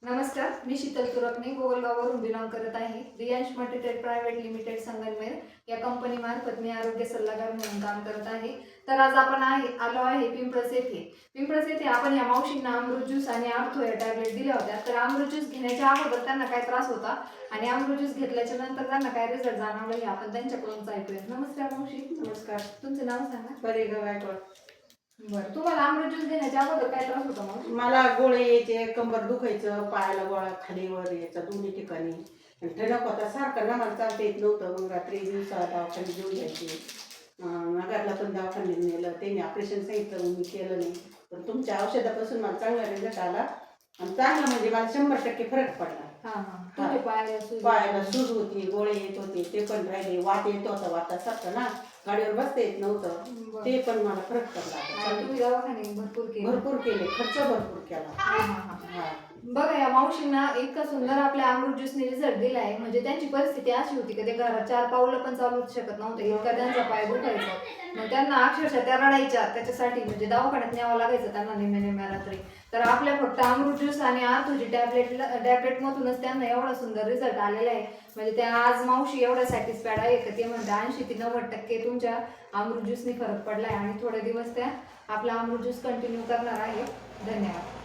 नमस्कार, मी शीतल तुरकणे गोगलगाववरून बिलॉंग करत आहे. Riyansh Multitech private limited Sangamner या कंपनीमार्फत मी आरोग्य सल्लागार म्हणून काम करत आहे. तर आज आपण आलो आहे पिंपळस येथे. पिंपळस येथे आपण या मावशींना अमृत ज्यूस आणि आर्थो या टॅबलेट दिल्या होत्या. तर अमृत ज्यूस घेण्याच्या अगोदर त्यांना काय त्रास होता आणि अमृत ज्यूस घेतल्याच्या नंतर त्यांना काय रिझल्ट जाणवला हे आपण त्यांच्याकडूनच ऐकूया. नमस्कार मावशी. नमस्कार. तुमचे नाव सांगा. परेग गायकवाड. बरं, तुम्हाला अमृत ज्यूस घेण्याच्या अगोदर काय त्रास होता मावशी? मला गोळे यायचे, कंबर दुखायचं, पायाला गोळा खाली वर यायचा दोन्ही ठिकाणी. आणि ठणक होता सारखं ना, मला चालता येत नव्हतं. मग रात्री दिवसाला दवाखान्यात घेऊन जायचे. नगरला पण दवाखान्यात नेलं, त्यांनी ऑपरेशन सांगितलं, मी केलं नाही. पण तुमच्या औषधापासून मला चांगला रिझल्ट आला आणि चांगला म्हणजे मला 100% फरक पडला. पायाला सूज होती, गोळे येत होते ते पण राहिले, वात येत होता, वातासारखं ना, गाडीवर बसता येत नव्हतं, ते पण मला फरक पडला. तुम्ही दवाखाने भरपूर केले, खर्च भरपूर केला. बघा, या मावशींना इतका सुंदर आपल्या अमृत ज्यूसने रिझल्ट दिलाय. म्हणजे त्यांची परिस्थिती अशी होती की ते घरात 4 पावलं पण चालू शकत नव्हते, इतका त्यांचा पाय दुखायचा. मग त्यांना अक्षरशः त्या रडायच्या, त्याच्यासाठी म्हणजे दवाखान्यात न्यावं लागायचं त्यांना निम्म्या रात्री. तर आपल्या फक्त अमृत ज्यूस आणि आर्थोची टॅबलेट मधूनच त्यांना एवढा सुंदर रिझल्ट आलेला आहे. म्हणजे त्या आज मावशी एवढ्या सॅटिस्फाईड आहे की ते म्हणते 80 ते 90% तुमच्या अमृत ज्यूसने फरक पडलाय आणि थोडे दिवस त्या आपला अमृत ज्यूस कंटिन्यू करणार आहे. धन्यवाद.